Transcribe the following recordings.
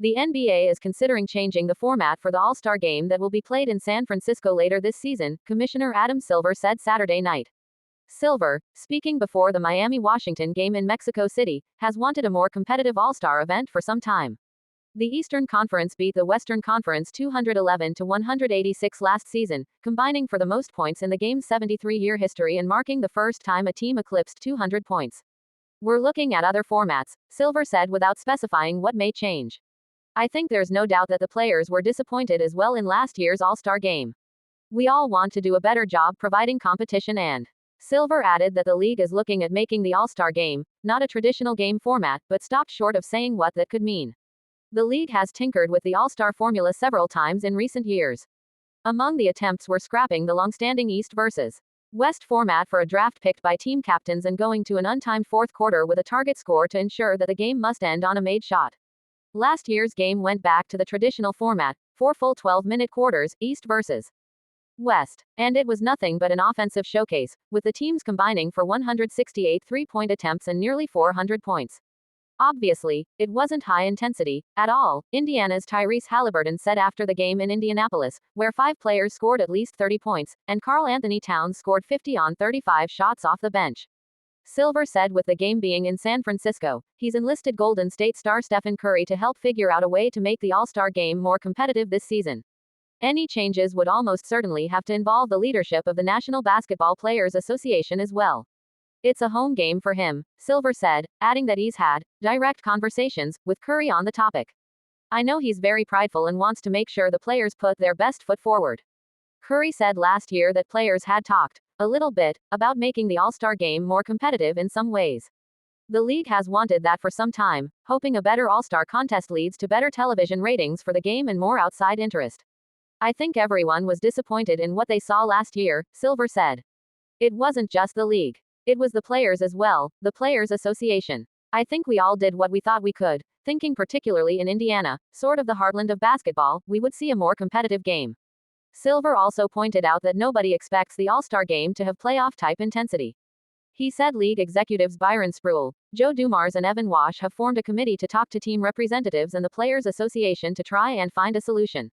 The NBA is considering changing the format for the All-Star game that will be played in San Francisco later this season, Commissioner Adam Silver said Saturday night. Silver, speaking before the Miami-Washington game in Mexico City, has wanted a more competitive All-Star event for some time. The Eastern Conference beat the Western Conference 211-186 last season, combining for the most points in the game's 73-year history and marking the first time a team eclipsed 200 points. We're looking at other formats, Silver said without specifying what may change. I think there's no doubt that the players were disappointed as well in last year's All-Star game. We all want to do a better job providing competition and Silver added that the league is looking at making the All-Star game, not a traditional game format, but stopped short of saying what that could mean. The league has tinkered with the All-Star formula several times in recent years. Among the attempts were scrapping the long-standing East versus West format for a draft picked by team captains and going to an untimed fourth quarter with a target score to ensure that the game must end on a made shot. Last year's game went back to the traditional format, 4 full 12-minute quarters, East versus West. And it was nothing but an offensive showcase, with the teams combining for 168 three-point attempts and nearly 400 points. Obviously, it wasn't high intensity, at all, Indiana's Tyrese Halliburton said after the game in Indianapolis, where 5 players scored at least 30 points, and Karl Anthony Towns scored 50 on 35 shots off the bench. Silver said with the game being in San Francisco, he's enlisted Golden State star Stephen Curry to help figure out a way to make the All-Star game more competitive this season. Any changes would almost certainly have to involve the leadership of the National Basketball Players Association as well. It's a home game for him, Silver said, adding that he's had direct conversations with Curry on the topic. I know he's very prideful and wants to make sure the players put their best foot forward. Curry said last year that players had talked a little bit about making the All-Star game more competitive in some ways. The league has wanted that for some time, hoping a better All-Star contest leads to better television ratings for the game and more outside interest. I think everyone was disappointed in what they saw last year, Silver said. It wasn't just the league. It was the players as well, the Players Association. I think we all did what we thought we could, thinking particularly in Indiana, sort of the heartland of basketball, we would see a more competitive game. Silver also pointed out that nobody expects the All-Star game to have playoff-type intensity. He said league executives Byron Spruill, Joe Dumars and Evan Wash have formed a committee to talk to team representatives and the Players Association to try and find a solution.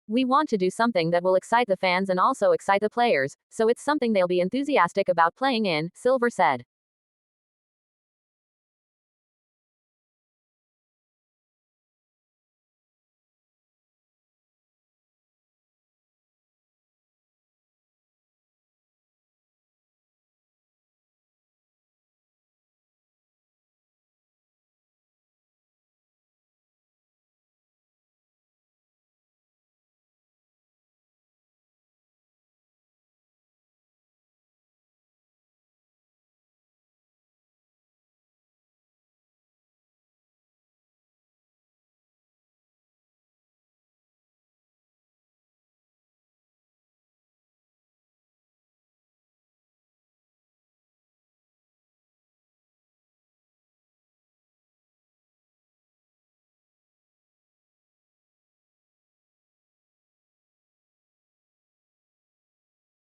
We want to do something that will excite the fans and also excite the players, so it's something they'll be enthusiastic about playing in, Silver said.